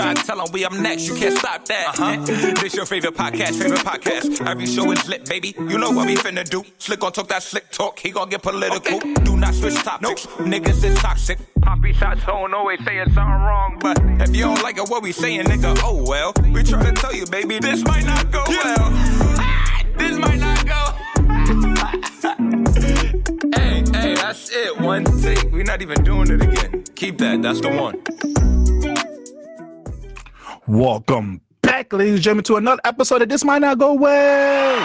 try to tell them we up next, you can't stop that. This your favorite podcast. Every show is lit, baby. You know what we finna do. Slick gon' talk that slick talk, he gon' get political. Okay. Do not switch topics, niggas is toxic. Poppy shots don't always saying something wrong, but if you don't like it, what we saying, nigga, oh well. We tryna tell you, baby, this might not go well. This might not go. Hey, that's it. One take. We're not even doing it again. Keep that. That's the one. Welcome back, ladies and gentlemen, to another episode of This Might Not Go Well.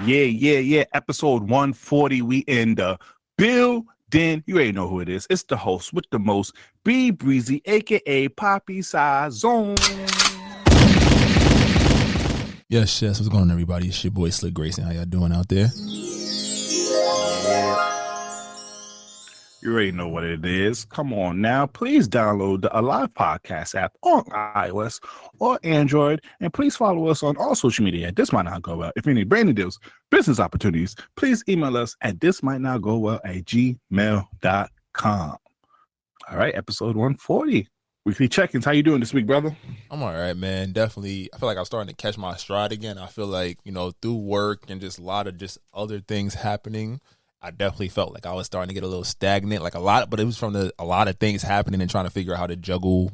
Yeah. Episode 140. We in the building. You already know who it is. It's the host with the most, B Breezy, aka Poppy Size Zone. Yes. What's going on, everybody? It's your boy Slick Grayson. How y'all doing out there? You already know what it is. Come on now. Please download the Alive Podcast app on iOS or Android. And please follow us on all social media. This might not go well. If you need branding deals, business opportunities, please email us at thismightnotgowell@gmail.com. All right, episode 140. Weekly check-ins. How you doing this week, brother? I'm all right, man. Definitely. I feel like I'm starting to catch my stride again. I feel like, through work and just a lot of just other things happening, I definitely felt like I was starting to get a little stagnant, but it was from a lot of things happening and trying to figure out how to juggle,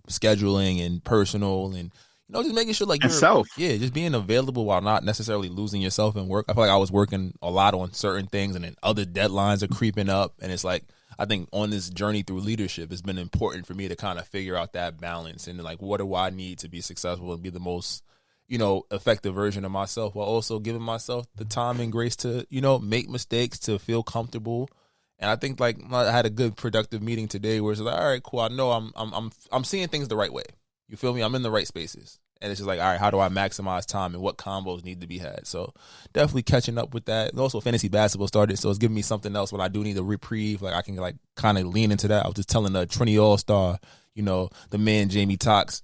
scheduling and personal and, just making sure like yourself. Yeah, just being available while not necessarily losing yourself in work. I feel like I was working a lot on certain things and then other deadlines are creeping up. And it's like, I think on this journey through leadership, it's been important for me to kind of figure out that balance and like, what do I need to be successful and be the most effective version of myself, while also giving myself the time and grace to, make mistakes, to feel comfortable. And I think like I had a good productive meeting today where it's like, all right, cool. I know I'm seeing things the right way. You feel me? I'm in the right spaces. And it's just like, all right, how do I maximize time and what combos need to be had? So definitely catching up with that. And also fantasy basketball started. So it's giving me something else when I do need a reprieve. Like I can like kind of lean into that. I was just telling the Trinity All-Star, the man, Jamie Tox,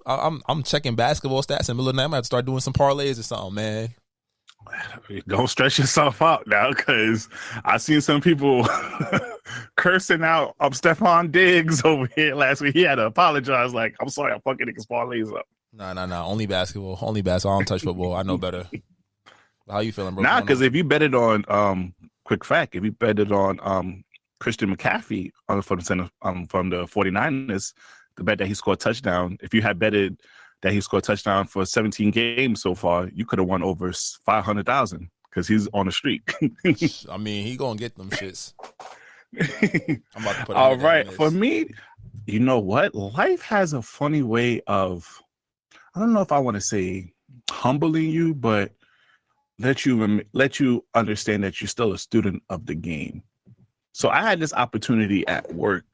I'm checking basketball stats in the middle of the night. I might have to start doing some parlays or something, man. Don't stress yourself out now, because I've seen some people cursing out Stephon Diggs over here last week. He had to apologize. Like, I'm sorry, I'm fucking niggas parlays up. No. Only basketball. I don't touch football. I know better. How you feeling, bro? Nah, because if you betted on quick fact, if you betted on Christian McCaffrey from the 49ers, the bet that he scored a touchdown, if you had betted that he scored a touchdown for 17 games so far, you could have won over $500,000 because he's on a streak. I mean, he gonna get them shits. I'm about to put all right. For me, you know what? Life has a funny way of, I don't know if I want to say humbling you, but let you understand that you're still a student of the game. So I had this opportunity at work,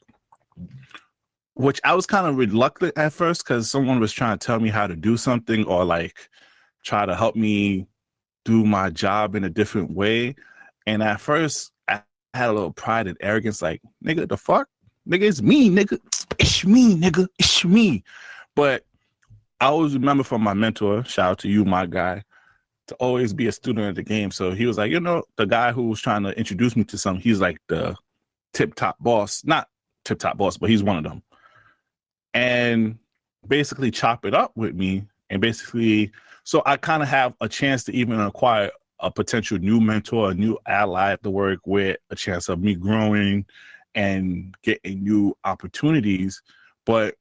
which I was kind of reluctant at first because someone was trying to tell me how to do something or like try to help me do my job in a different way. And at first I had a little pride and arrogance, like, nigga, the fuck? Nigga, it's me, nigga. It's me, nigga. It's me. But I always remember from my mentor, shout out to you, my guy, to always be a student of the game. So he was like, the guy who was trying to introduce me to something, he's like the tip-top boss. Not tip-top boss, but he's one of them. And basically chop it up with me. And basically, so I kind of have a chance to even acquire a potential new mentor, a new ally at the work with a chance of me growing and getting new opportunities. But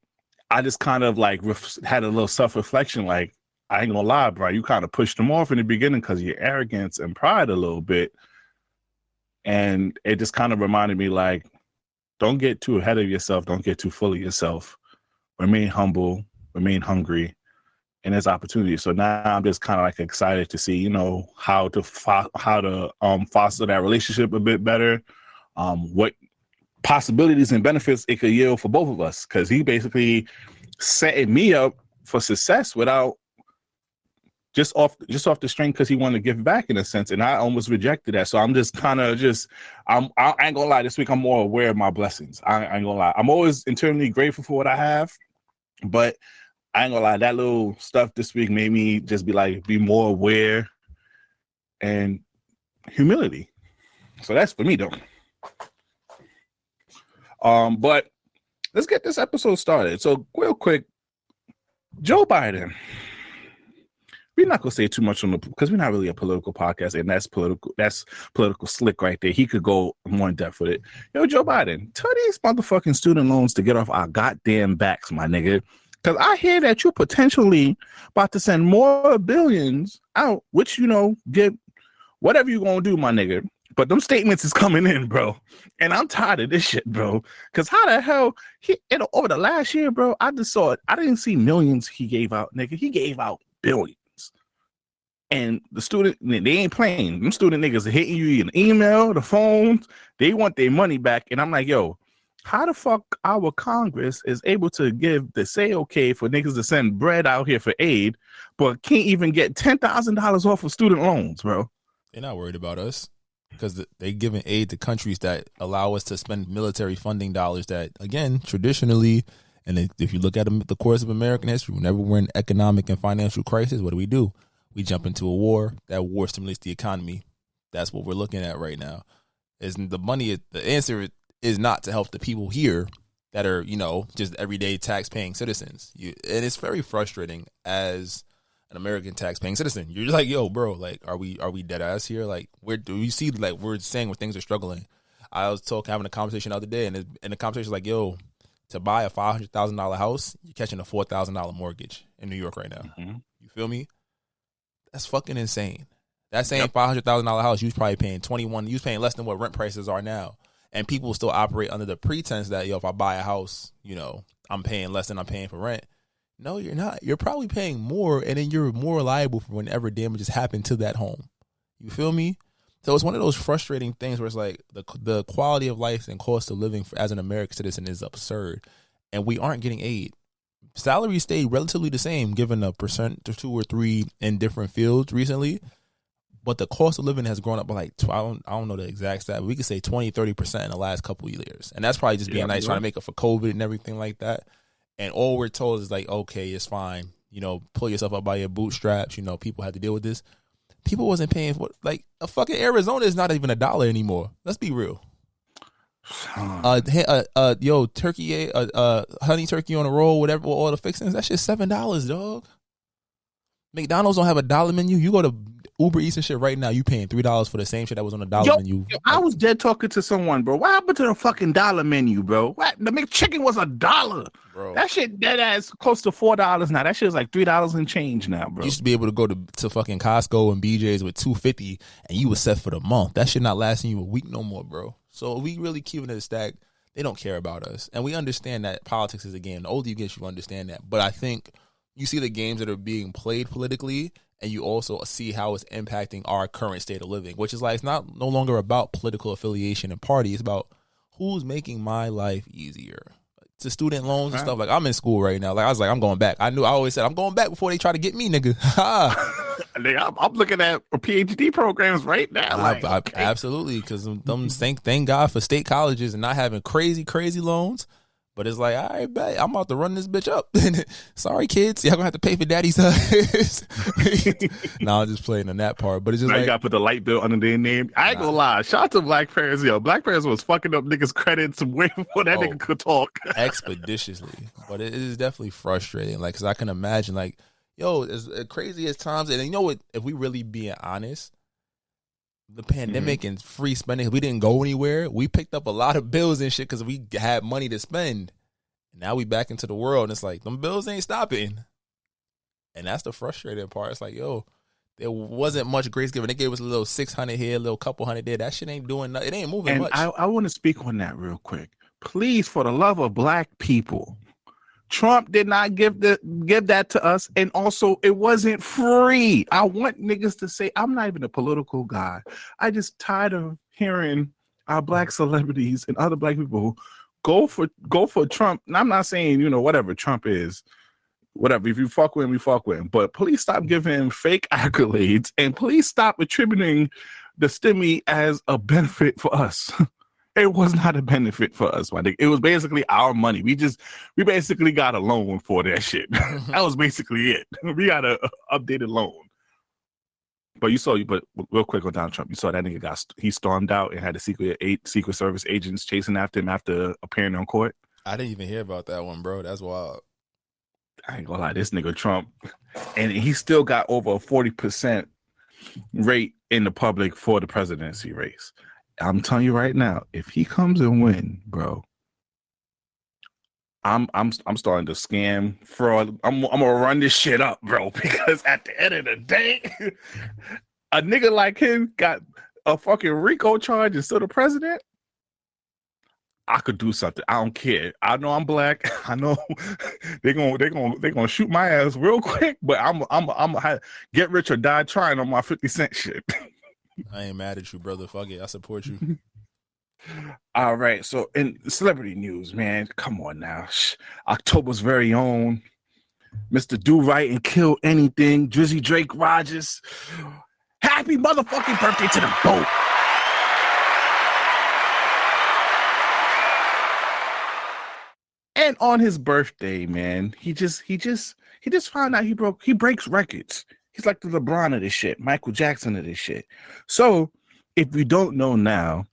I just kind of like had a little self-reflection, like, I ain't gonna lie, bro, you kind of pushed them off in the beginning because of your arrogance and pride a little bit. And it just kind of reminded me, like, don't get too ahead of yourself. Don't get too full of yourself. Remain humble, remain hungry, and there's opportunity. So now I'm just kind of like excited to see, how to foster that relationship a bit better, what possibilities and benefits it could yield for both of us. Because he basically setting me up for success without just off the string because he wanted to give back in a sense, and I almost rejected that. So I'm just kind of I ain't gonna lie. This week I'm more aware of my blessings. I ain't gonna lie. I'm always internally grateful for what I have, but I ain't gonna lie. That little stuff this week made me just be more aware and humility. So that's for me though. But let's get this episode started. So real quick, Joe Biden. We're not gonna say too much on the because we're not really a political podcast, and that's political slick right there. He could go more in depth with it. Yo, Joe Biden, tell these motherfucking student loans to get off our goddamn backs, my nigga. Because I hear that you're potentially about to send more billions out, which get whatever you gonna do, my nigga. But them statements is coming in, bro, and I'm tired of this shit, bro. Because how the hell over the last year, bro? I just saw it. I didn't see millions he gave out, nigga. He gave out billions. And the student, they ain't playing. Them student niggas are hitting you in the email, the phones. They want their money back. And I'm like, yo, how the fuck our Congress is able to give the say okay for niggas to send bread out here for aid, but can't even get $10,000 off of student loans, bro? They're not worried about us because they're giving aid to countries that allow us to spend military funding dollars that, again, traditionally, and if you look at the course of American history, whenever we're in economic and financial crisis, what do? We jump into a war. That war stimulates the economy. That's what we're looking at right now. Isn't the money? The answer is not to help the people here that are, just everyday tax-paying citizens. And it's very frustrating as an American tax-paying citizen. You're just like, yo, bro, like, are we dead ass here? Like, where do you see? Like, we're saying where things are struggling. I was having a conversation the other day, and the conversation was like, yo, to buy a $500,000 house, you're catching a $4,000 mortgage in New York right now. Mm-hmm. You feel me? That's fucking insane. That same $500,000 house, you was probably paying you was paying less than what rent prices are now. And people still operate under the pretense that, yo, if I buy a house, I'm paying less than I'm paying for rent. No, you're not. You're probably paying more, and then you're more liable for whenever damages happen to that home. You feel me? So it's one of those frustrating things where it's like the quality of life and cost of living as an American citizen is absurd, and we aren't getting aid. Salaries stayed relatively the same, given a percent or 2 or 3 in different fields recently. But the cost of living has grown up by like, I don't know the exact stat, but we could say 20-30% in the last couple of years. And that's probably just being nice, trying to make up for COVID and everything like that. And all we're told is like, okay, it's fine. Pull yourself up by your bootstraps. People had to deal with this. People wasn't paying for, like, a fucking Arizona is not even $1 anymore. Let's be real. Turkey, honey turkey on a roll, whatever, with all the fixings, that shit's $7, dog. McDonald's don't have $1 menu. You go to Uber Eats and shit right now, you paying $3 for the same shit that was on the $1 menu. I was dead talking to someone, bro. What happened to the fucking $1 menu, bro? What? The McChicken was $1, bro. That shit dead ass close to $4 now. That shit is like $3 and change now, bro. You used to be able to go to fucking Costco and BJ's with $2.50 and you was set for the month. That shit not lasting you a week no more, bro. So we really keeping it a stack. They don't care about us. And we understand that politics is a game. The older you get, you understand that. But I think you see the games that are being played politically, and you also see how it's impacting our current state of living, which is like, it's no longer about political affiliation and party. It's about who's making my life easier. To student loans and stuff. Like, I'm in school right now. Like, I was like, I'm going back. I always said, I'm going back before they try to get me, nigga. I'm looking at PhD programs right now. Okay. Absolutely, because thank God for state colleges and not having crazy loans. But it's like, all right, bet, I'm about to run this bitch up. Sorry, kids, y'all gonna have to pay for daddy's house. No, I'm just playing on that part. But it's just now you gotta put the light bill under their name. I ain't gonna lie. Shout out to Black parents, yo. Black parents was fucking up niggas' credits way before that nigga could talk. Expeditiously. But it is definitely frustrating. Like, because I can imagine, like, yo, as crazy as times, and you know what? If we really being honest, the pandemic and free spending, we didn't go anywhere. We picked up a lot of bills and shit because we had money to spend. Now we back into the world, and it's like, them bills ain't stopping. And that's the frustrating part. It's like, yo, there wasn't much grace given. They gave us a little 600 here, a little couple hundred there. That shit ain't doing nothing. It ain't moving much. I want to speak on that real quick. Please, for the love of Black people, Trump did not give that to us, and also it wasn't free. I want niggas to say, I'm not even a political guy. I just tired of hearing our Black celebrities and other Black people go for Trump. And I'm not saying, whatever Trump is, whatever. If you fuck with him, you fuck with him. But please stop giving him fake accolades, and please stop attributing the stimmy as a benefit for us. It was not a benefit for us, my nigga. It was basically our money. We basically got a loan for that shit. That was basically it. We got a updated loan. But real quick on Donald Trump, you saw that nigga he stormed out and had the Secret Service agents chasing after him after appearing on court. I didn't even hear about that one, bro. That's wild. I ain't gonna lie, this nigga Trump, and he still got over a 40% rate in the public for the presidency race. I'm telling you right now, if he comes and win, bro, I'm starting to scam fraud. I'm gonna run this shit up, bro, because at the end of the day, a nigga like him got a fucking RICO charge and still the president. I could do something. I don't care. I know I'm black. I know they're gonna shoot my ass real quick, but I'm get rich or die trying on my 50 Cent shit. I ain't mad at you, brother. Fuck it. I support you. All right. So in celebrity news, man, come on now. October's very own Mr. Do Right and Kill Anything, Drizzy Drake Rogers. Happy motherfucking birthday to the boat. And on his birthday, man, he just found out he breaks records. He's like the LeBron of this shit, Michael Jackson of this shit. So if you don't know now,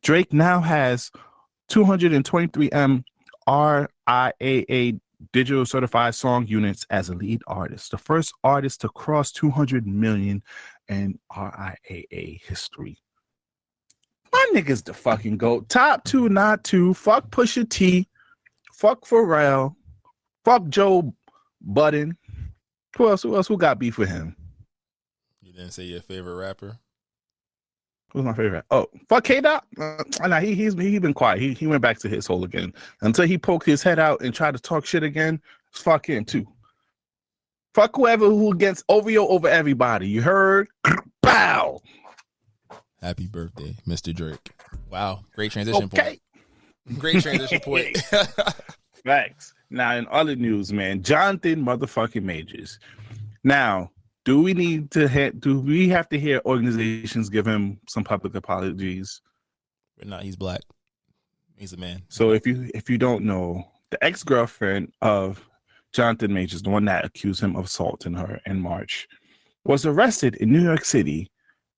Drake now has 223 RIAA digital certified song units as a lead artist, the first artist to cross 200 million in RIAA history. My nigga's the fucking GOAT. Top two, not two. Fuck Pusha T. Fuck Pharrell. Fuck Joe Budden. Who else? Who got beef with him? You didn't say your favorite rapper? Who's my favorite? Oh, fuck K-Dot. Nah, he's been quiet. He went back to his hole again until he poked his head out and tried to talk shit again. Fuck him too. Fuck who gets over everybody. You heard? Bow. Happy birthday, Mr. Drake. Wow, great transition point. Great transition point. Facts. Now in other news, man, Jonathan motherfucking Majors. Now, do we have to hear organizations give him some public apologies? No, he's black. He's a man. So if you don't know, the ex-girlfriend of Jonathan Majors, the one that accused him of assaulting her in March, was arrested in New York City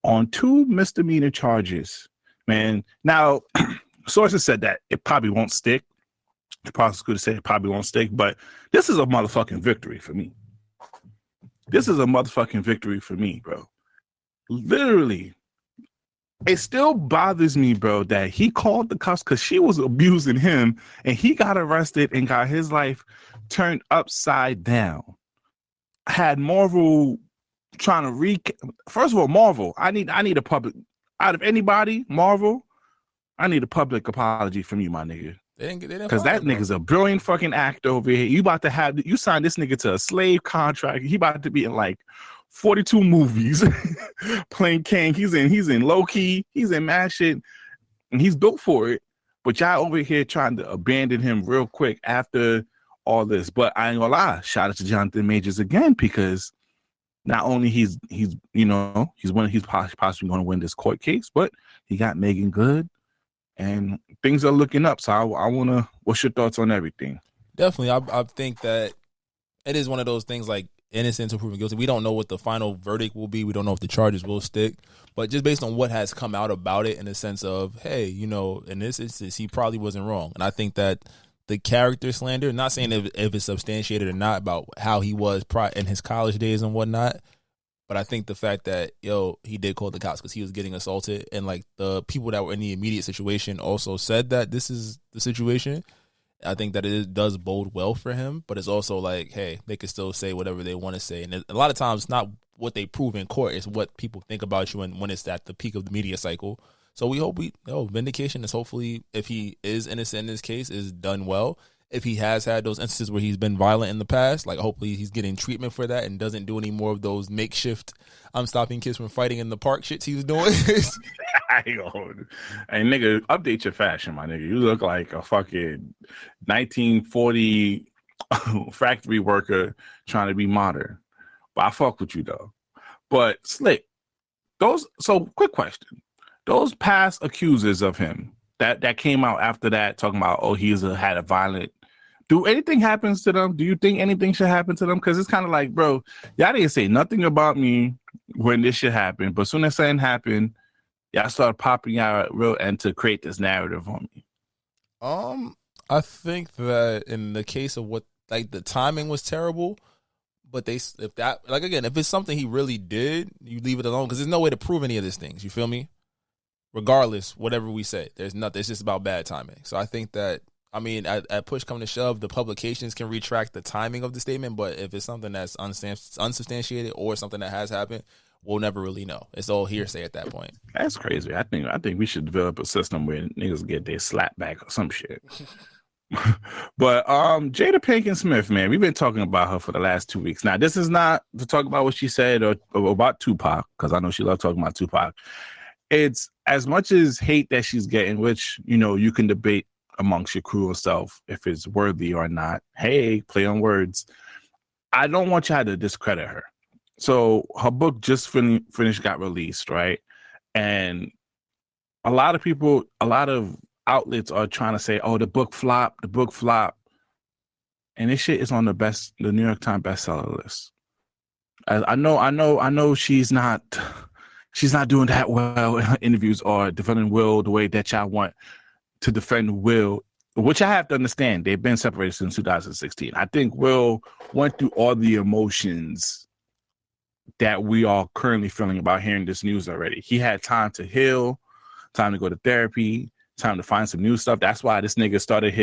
on 2 misdemeanor charges. Man, now sources said that it probably won't stick. The prosecutor said it probably won't stick, but this is a motherfucking victory for me. This is a motherfucking victory for me, bro. Literally. It still bothers me, bro, that he called the cops because she was abusing him and he got arrested and got his life turned upside down. Had Marvel trying to first of all, Marvel, I need a public, out of anybody, Marvel, I need a public apology from you, my nigga. Because that nigga's a brilliant fucking actor over here. You signed this nigga to a slave contract. He about to be in like 42 movies playing King. He's in Low Key. He's in mad shit. And he's built for it. But y'all over here trying to abandon him real quick after all this. But I ain't gonna lie. Shout out to Jonathan Majors again, because not only he's possibly going to win this court case, but he got Megan Good. And things are looking up. So I want to, what's your thoughts on everything? Definitely. I think that it is one of those things like innocent until proven guilty. We don't know what the final verdict will be. We don't know if the charges will stick. But just based on what has come out about it in the sense of, hey, in this instance, he probably wasn't wrong. And I think that the character slander, not saying if it's substantiated or not about how he was in his college days and whatnot, but I think the fact that, he did call the cops because he was getting assaulted, and like the people that were in the immediate situation also said that this is the situation. I think that it does bode well for him, but it's also like, hey, they can still say whatever they want to say. And a lot of times it's not what they prove in court, it's what people think about you and when it's at the peak of the media cycle. So we hope vindication is hopefully, if he is innocent in this case, is done well. If he has had those instances where he's been violent in the past, like hopefully he's getting treatment for that and doesn't do any more of those makeshift I'm stopping kids from fighting in the park shits he was doing. Hey, nigga, update your fashion, my nigga. You look like a fucking 1940 factory worker trying to be modern. But I fuck with you, though. But, Slick, quick question. Those past accusers of him that came out after that talking about, he's had a violent... Do anything happens to them? Do you think anything should happen to them? Because it's kind of like, bro, y'all didn't say nothing about me when this shit happened, but as soon as something happened, y'all started popping out real and to create this narrative on me. I think that in the case of what, like, the timing was terrible, but if it's something he really did, you leave it alone because there's no way to prove any of these things. You feel me? Regardless, whatever we say, there's nothing. It's just about bad timing. So I think that, I mean, at push come to shove, the publications can retract the timing of the statement, but if it's something that's unsubstantiated or something that has happened, we'll never really know. It's all hearsay at that point. That's crazy. I think we should develop a system where niggas get their slap back or some shit. But Jada Pinkett Smith, man, we've been talking about her for the last 2 weeks. Now, this is not to talk about what she said or about Tupac, because I know she loves talking about Tupac. It's as much as hate that she's getting, which, you know, you can debate amongst your crew and self if it's worthy or not. Hey, play on words. I don't want y'all to discredit her. So her book just finished, got released, right? And a lot of outlets are trying to say, oh, the book flopped. And this shit is on the New York Times bestseller list. I know she's not doing that well in her interviews or defending Will the way that y'all want to defend Will, which I have to understand. They've been separated since 2016. I think Will went through all the emotions that we are currently feeling about hearing this news already. He had time to heal, time to go to therapy, time to find some new stuff. That's why this nigga started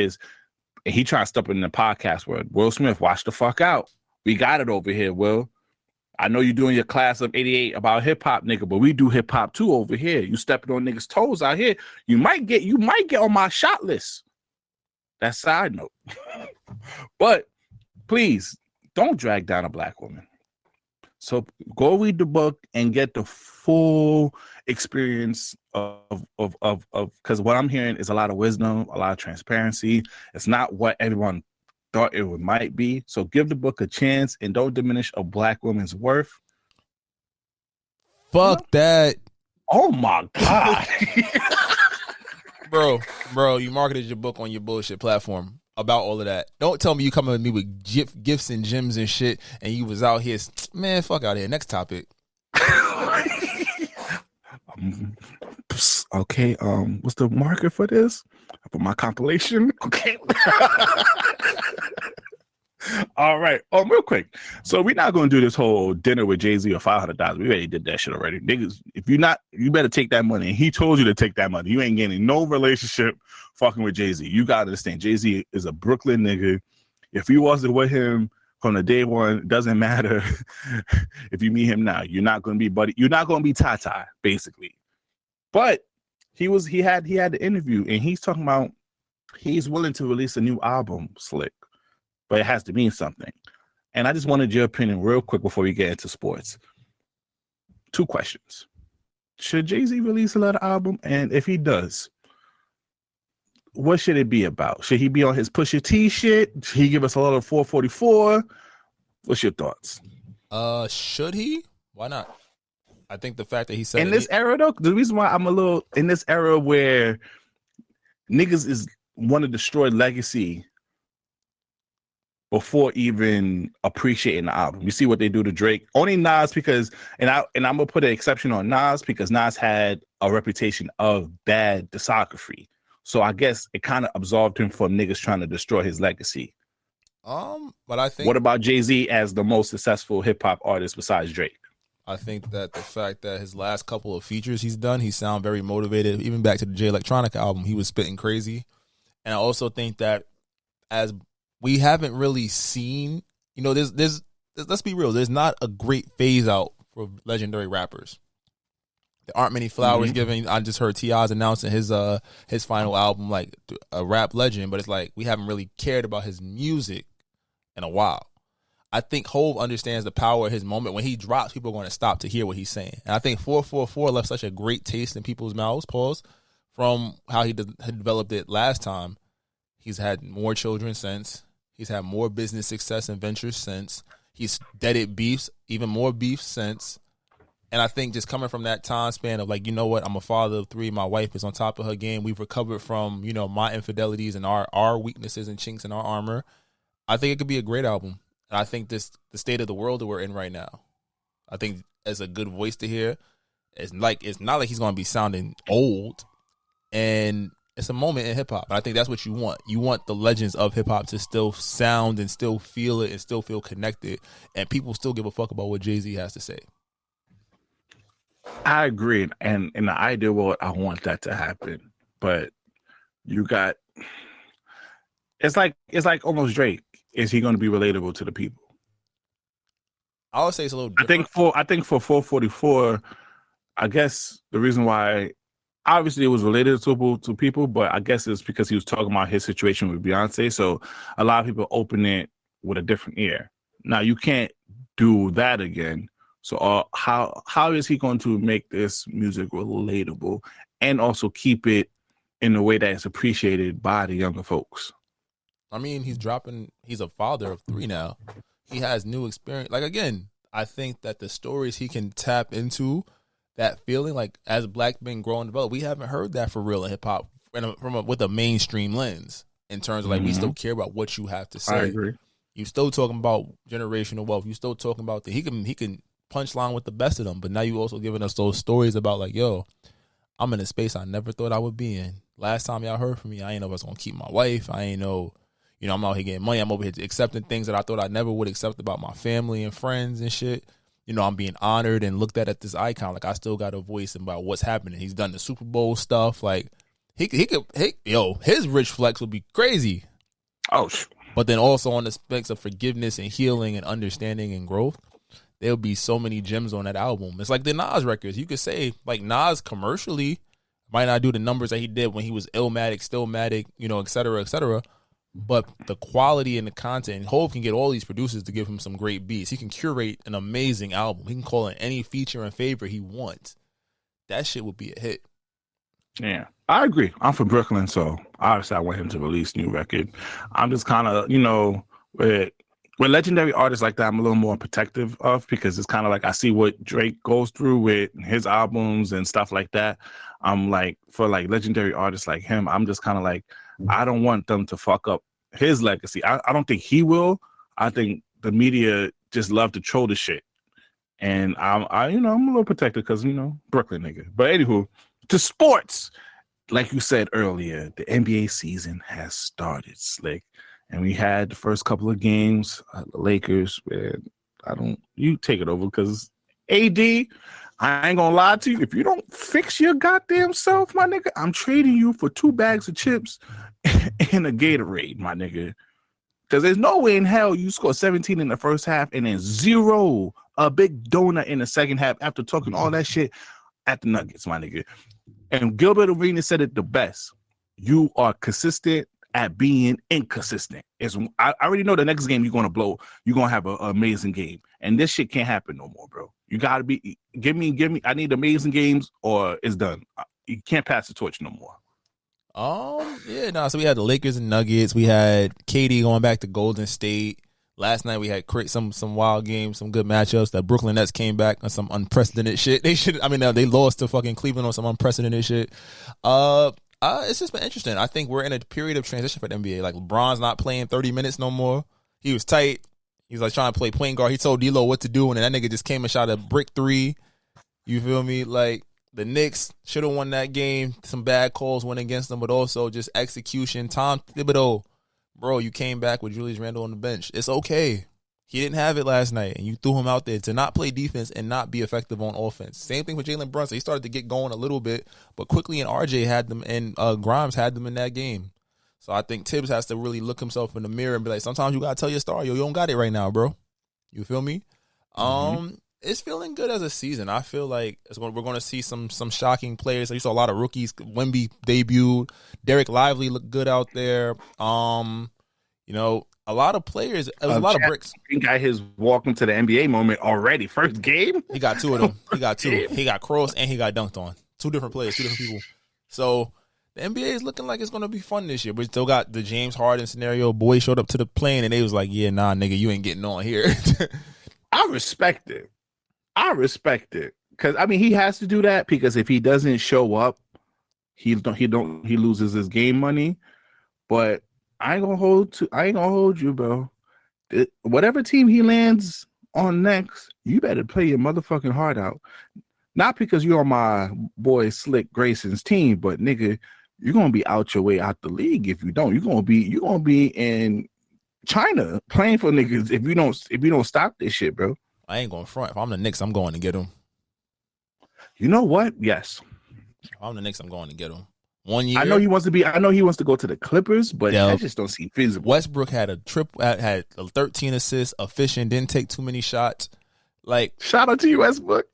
he tried to step in the podcast world. Will Smith, watch the fuck out. We got it over here, Will. I know you're doing your class of 88 about hip hop, nigga, but we do hip hop too over here. You stepping on niggas' toes out here. You might get on my shot list. That's side note. But please don't drag down a black woman. So go read the book and get the full experience of because what I'm hearing is a lot of wisdom, a lot of transparency. It's not what everyone thought it might be. So give the book a chance and don't diminish a black woman's worth. Fuck that. Oh my God. Bro, you marketed your book on your bullshit platform about all of that. Don't tell me you coming with me with gifts and gems and shit and you was out here. Man, fuck out of here. Next topic. Okay, what's the marker for this? For my compilation? Okay. All right. Real quick. So we're not going to do this whole dinner with Jay-Z or $500. We already did that shit already. Niggas, if you're not, you better take that money. And he told you to take that money. You ain't getting no relationship fucking with Jay-Z. You got to understand, Jay-Z is a Brooklyn nigga. If you wasn't with him from the day one, it doesn't matter if you meet him now. You're not going to be buddy. You're not going to be Tata, basically. But he had the interview, and he's talking about he's willing to release a new album, Slick. But it has to mean something. And I just wanted your opinion real quick before we get into sports. 2 questions. Should Jay-Z release another album? And if he does, what should it be about? Should he be on his Pusha T shit? Should he give us a lot of 444? What's your thoughts? Should he? Why not? I think the fact that he said in this era, though, the reason why I'm a little in this era where niggas want to destroy legacy before even appreciating the album. You see what they do to Drake. Only Nas because, and I'm gonna put an exception on Nas because Nas had a reputation of bad discography. So I guess it kind of absolved him from niggas trying to destroy his legacy. But I think. What about Jay-Z as the most successful hip hop artist besides Drake? I think that the fact that his last couple of features he's done, he sound very motivated. Even back to the J Electronica album, he was spitting crazy. And I also think that as we haven't really seen, you know, there's let's be real, there's not a great phase out for legendary rappers. There aren't many flowers given. I just heard T.I.'s announcing his final album, like a rap legend, but it's like we haven't really cared about his music in a while. I think Hov understands the power of his moment. When he drops, people are going to stop to hear what he's saying. And I think 444 left such a great taste in people's mouths, from how he had developed it last time. He's had more children since. He's had more business success and ventures since. He's deaded beefs, even more beef since. And I think just coming from that time span of like, you know what, I'm a father of 3. My wife is on top of her game. We've recovered from, you know, my infidelities and our weaknesses and chinks in our armor. I think it could be a great album. And I think the state of the world that we're in right now, I think it's a good voice to hear. It's not like he's gonna be sounding old, and it's a moment in hip hop. And I think that's what you want. You want the legends of hip hop to still sound and still feel it and still feel connected, and people still give a fuck about what Jay-Z has to say. I agree, and in the ideal world, I want that to happen. But you got, it's like almost Drake. Is he going to be relatable to the people? I would say it's a little different. I think for 444, I guess the reason why, obviously it was related to people, but I guess it's because he was talking about his situation with Beyonce. So a lot of people open it with a different ear. Now you can't do that again. So how is he going to make this music relatable and also keep it in a way that is appreciated by the younger folks? I mean, he's a father of 3 now. He has new experience. Like, again, I think that the stories he can tap into, that feeling, like, as black men grow and develop, we haven't heard that for real in hip hop with a mainstream lens in terms of, like, we still care about what you have to say. I agree. You still talking about generational wealth. You still talking about he can punchline with the best of them, but now you also giving us those stories about, like, yo, I'm in a space I never thought I would be in. Last time y'all heard from me, I ain't know if I was gonna keep my wife. I ain't know, I'm out here getting money. I'm over here accepting things that I thought I never would accept about my family and friends and shit. I'm being honored and looked at this icon. Like, I still got a voice about what's happening. He's done the Super Bowl stuff. Like, his rich flex would be crazy. Oh, but then also on the specs of forgiveness and healing and understanding and growth, there'll be so many gems on that album. It's like the Nas records. You could say, like, Nas commercially might not do the numbers that he did when he was Illmatic, Stillmatic, et cetera, et cetera. But the quality and the content, Hov can get all these producers to give him some great beats. He can curate an amazing album. He can call in any feature and favorite he wants. That shit would be a hit. Yeah, I agree. I'm from Brooklyn, so obviously I want him to release new record. I'm just kind of, with legendary artists like that, I'm a little more protective of, because it's kind of like I see what Drake goes through with his albums and stuff like that. I'm like, for like legendary artists like him, I'm just kind of like, I don't want them to fuck up his legacy. I don't think he will. I think the media just love to troll the shit. And I'm a little protected because, Brooklyn nigga. But anywho, to sports, like you said earlier, the NBA season has started, Slick. And we had the first couple of games, the Lakers, you take it over, because AD, I ain't gonna lie to you, if you don't fix your goddamn self, my nigga, I'm trading you for 2 bags of chips and a Gatorade, my nigga. Because there's no way in hell you score 17 in the first half and then 0, a big donut in the second half after talking all that shit at the Nuggets, my nigga. And Gilbert Arenas said it the best. You are consistent at being inconsistent. I already know the next game you're going to blow. You're going to have an amazing game. And this shit can't happen no more, bro. You got to be, give me, I need amazing games or it's done. You can't pass the torch no more. So we had the Lakers and Nuggets. We had KD going back to Golden State. Last night we had some wild games, some good matchups. The Brooklyn Nets came back on some unprecedented shit. They lost to fucking Cleveland on some unprecedented shit. It's just been interesting. I think we're in a period of transition for the NBA. Like, LeBron's not playing 30 minutes no more. He was tight. He was like trying to play point guard. He told D'Lo what to do, and then that nigga just came and shot a brick 3. You feel me? Like, the Knicks should have won that game. Some bad calls went against them, but also just execution. Tom Thibodeau, bro, you came back with Julius Randle on the bench. It's okay. He didn't have it last night, and you threw him out there to not play defense and not be effective on offense. Same thing with Jalen Brunson. He started to get going a little bit, but quickly and RJ had them, and Grimes had them in that game. So I think Tibbs has to really look himself in the mirror and be like, sometimes you got to tell your star, yo, you don't got it right now, bro. You feel me? It's feeling good as a season. I feel like we're going to see some shocking players. You saw a lot of rookies. Wemby debuted. Derek Lively looked good out there. A lot of players. It was a lot of bricks. He got his walk into the NBA moment already. First game? He got 2 of them. He got 2. He got crossed and he got dunked on. 2 different players, 2 different people. So the NBA is looking like it's going to be fun this year. We still got the James Harden scenario. Boy showed up to the plane and they was like, yeah, nah, nigga, you ain't getting on here. I respect it. Because, he has to do that, because if he doesn't show up, he loses his game money. But I ain't gonna hold you, bro. Whatever team he lands on next, you better play your motherfucking heart out. Not because you're on my boy Slick Grayson's team, but nigga, you're gonna be out your way out the league if you don't. You're gonna be in China playing for niggas if you don't stop this shit, bro. I ain't going front. If I'm the Knicks, I'm going to get him. You know what? Yes. If I'm the Knicks, I'm going to get him. 1 year. I know he wants to go to the Clippers, but I just don't seem feasible. Westbrook had had 13 assists, efficient, didn't take too many shots. Like, shout out to you, Westbrook.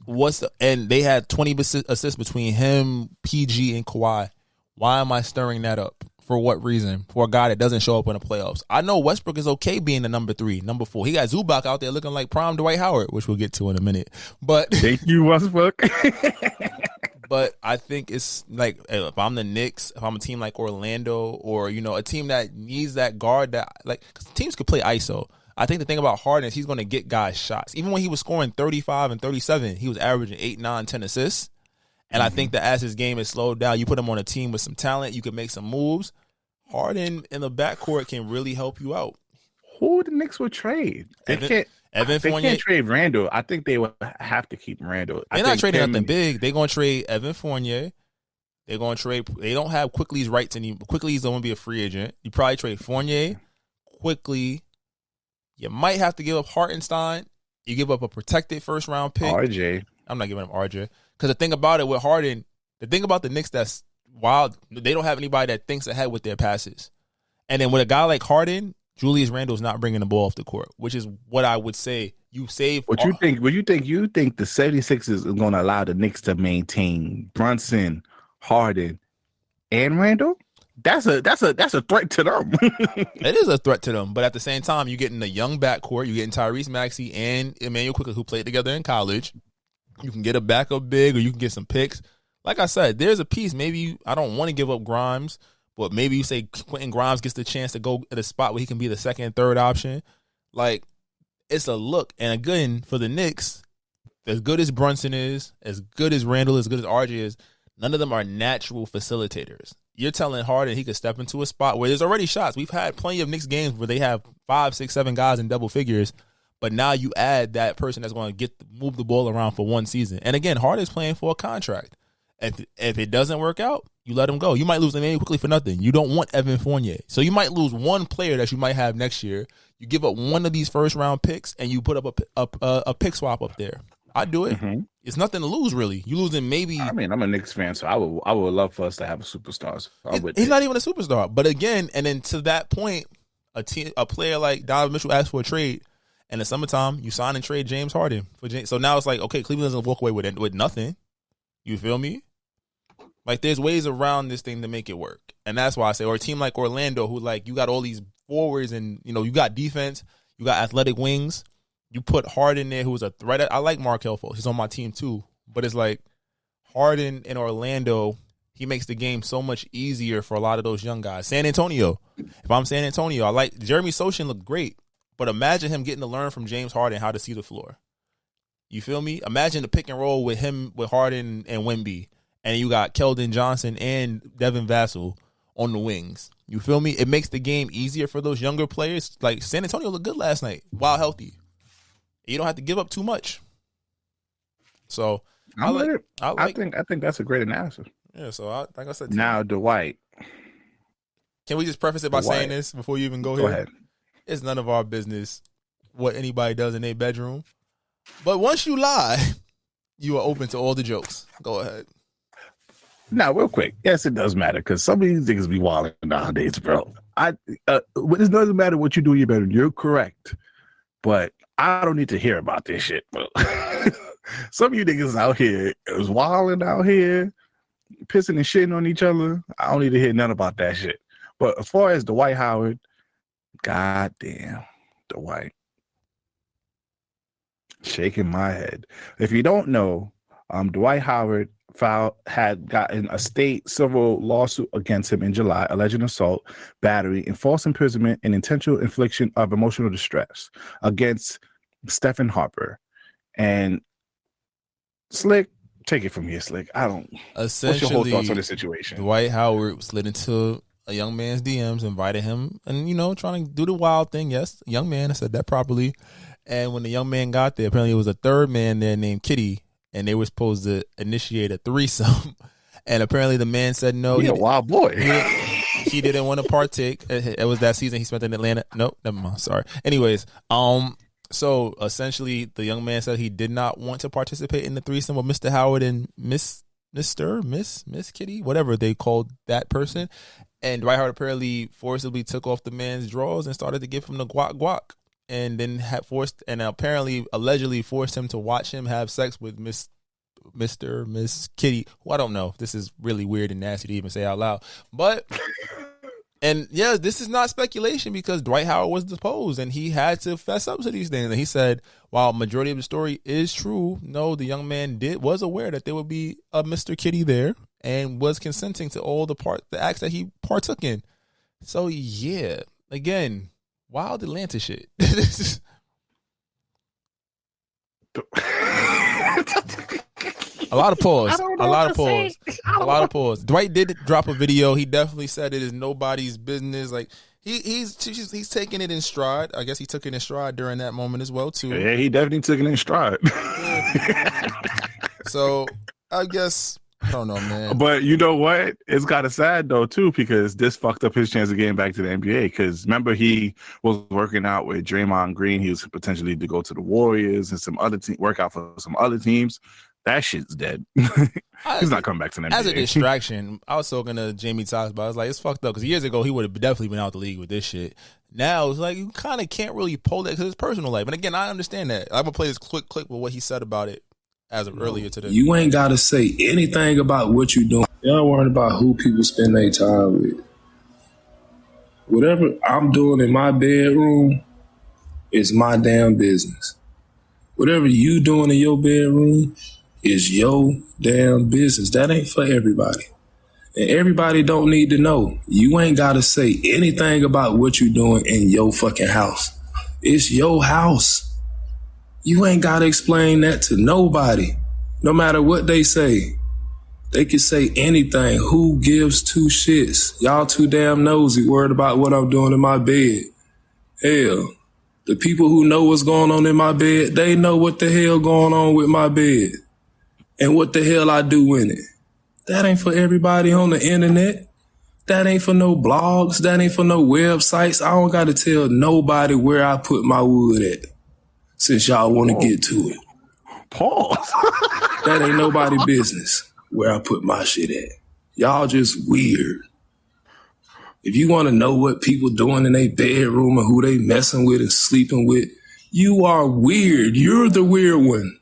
And they had 20 assists between him, PG, and Kawhi. Why am I stirring that up? For what reason? For a guy that doesn't show up in the playoffs. I know Westbrook is okay being the number 3, number 4. He got Zubac out there looking like prime Dwight Howard, which we'll get to in a minute. But thank you, Westbrook. But I think it's like, if I'm the Knicks, if I'm a team like Orlando, or a team that needs that guard, that like, cause teams could play ISO. I think the thing about Harden is he's going to get guys shots. Even when he was scoring 35 and 37, he was averaging 8, 9, 10 assists. And I think that as his game is slowed down, you put him on a team with some talent, you can make some moves. Harden in the backcourt can really help you out. Who the Knicks would trade? They can't trade Randall. I think they would have to keep Randall. They're not trading nothing big. They're going to trade Evan Fournier. They're going to trade. They don't have Quickly's rights anymore. Quickly's going to be a free agent. You probably trade Fournier, Quickly. You might have to give up Hartenstein. You give up a protected first round pick. RJ. I'm not giving up RJ. Because the thing about it with Harden, the thing about the Knicks that's wild, they don't have anybody that thinks ahead with their passes. And then with a guy like Harden, Julius Randle's not bringing the ball off the court, which is what I would say. You save. What you think? You think the 76ers are going to allow the Knicks to maintain Brunson, Harden, and Randle? That's a threat to them. It is a threat to them, but at the same time, you're getting a young backcourt. You're getting Tyrese Maxey and Emmanuel Quickly, who played together in college. You can get a backup big, or you can get some picks. Like I said, there's a piece. Maybe I don't want to give up Grimes, but maybe you say Quentin Grimes gets the chance to go at a spot where he can be the second and third option. Like, it's a look. And again, for the Knicks, as good as Brunson is, as good as Randle, as good as RJ is, none of them are natural facilitators. You're telling Harden he could step into a spot where there's already shots. We've had plenty of Knicks games where they have 5, 6, 7 guys in double figures, but now you add that person that's going to move the ball around for one season. And again, Harden's playing for a contract. If it doesn't work out, you let him go. You might lose him quickly for nothing. You don't want Evan Fournier. So you might lose one player that you might have next year. You give up one of these first round picks and you put up a pick swap up there. I'd do it. Mm-hmm. It's nothing to lose, really. You losing maybe. I mean, I'm a Knicks fan, so I would love for us to have a superstar. So he's not even a superstar. But again, and then to that point, a player like Donovan Mitchell asked for a trade. In the summertime, you sign and trade James Harden for James. So now it's like, okay, Cleveland doesn't walk away with nothing. You feel me? Like, there's ways around this thing to make it work. And that's why I say, or a team like Orlando, who, like, you got all these forwards and, you got defense, you got athletic wings. You put Harden there, who's a threat. I like Markelle Fultz. He's on my team too. But it's like Harden in Orlando, he makes the game so much easier for a lot of those young guys. San Antonio. If I'm San Antonio, I like Jeremy Sochan looked great. But imagine him getting to learn from James Harden how to see the floor. You feel me? Imagine the pick and roll with him, with Harden and Wemby. And you got Keldon Johnson and Devin Vassell on the wings. You feel me? It makes the game easier for those younger players. Like, San Antonio looked good last night while healthy. You don't have to give up too much. So I think that's a great analysis. Yeah. So like I said, now Dwight. Can we just preface it by saying this before you even go here? Go ahead. It's none of our business what anybody does in their bedroom. But once you lie, you are open to all the jokes. Go ahead. Now, real quick. Yes, it does matter because some of these niggas be wilding nowadays, bro. It doesn't matter what you do in your bedroom. You're correct. But I don't need to hear about this shit, bro. Some of you niggas out here is wilding out here, pissing and shitting on each other. I don't need to hear none about that shit. But as far as Dwight Howard, goddamn, Dwight. Shaking my head. If you don't know, Dwight Howard had gotten a state civil lawsuit against him in July, alleging assault, battery, and false imprisonment and intentional infliction of emotional distress against Stephen Harper. And Slick, take it from here, Slick. What's your whole thoughts on the situation? Dwight Howard slid into a young man's DMs, invited him, and trying to do the wild thing. Yes, young man, I said that properly. And when the young man got there, apparently it was a third man there named Kitty, and they were supposed to initiate a threesome. And apparently the man said no. He a wild boy. He didn't want to partake. It was that season he spent in Atlanta. Nope, never mind. Sorry. Anyways, so essentially the young man said he did not want to participate in the threesome with Mr. Howard and Miss Kitty, whatever they called that person. And Dwight Howard apparently forcibly took off the man's drawers and started to give him the guac, and then apparently allegedly forced him to watch him have sex with Miss Kitty, who I don't know. This is really weird and nasty to even say out loud. But and yeah, this is not speculation because Dwight Howard was deposed and he had to fess up to these things. And he said, while majority of the story is true, no, the young man was aware that there would be a Mr. Kitty there and was consenting to all the acts that he partook in. So yeah, again, wild Atlanta shit. A lot of pause. Dwight did drop a video. He definitely said it is nobody's business. Like he's taking it in stride. I guess he took it in stride during that moment as well too. Yeah, he definitely took it in stride. So I guess I don't know, man. But you know what? It's kind of sad though too because this fucked up his chance of getting back to the NBA. Because remember he was working out with Draymond Green. He was potentially to go to the Warriors and some other work out for some other teams. That shit's dead. He's not coming back to the NBA. As a distraction, I was talking to Jamie Tox about it. I was like, it's fucked up because years ago he would have definitely been out the league with this shit. Now it's like you kind of can't really pull that because it's personal life. And again, I understand that. I'm gonna play this quick clip with what he said about it as of earlier today. You ain't gotta say anything about what you doing. Y'all worried about who people spend their time with. Whatever I'm doing in my bedroom is my damn business. Whatever you doing in your bedroom is your damn business. That ain't for everybody. And everybody don't need to know. You ain't got to say anything about what you doing in your fucking house. It's your house. You ain't got to explain that to nobody. No matter what they say. They can say anything. Who gives two shits? Y'all too damn nosy, worried about what I'm doing in my bed. Hell, the people who know what's going on in my bed, they know what the hell going on with my bed. And what the hell I do in it. That ain't for everybody on the internet. That ain't for no blogs. That ain't for no websites. I don't got to tell nobody where I put my wood at. Since y'all want to get to it. Pause. That ain't nobody's business where I put my shit at. Y'all just weird. If you want to know what people doing in their bedroom and who they messing with and sleeping with, you are weird. You're the weird one.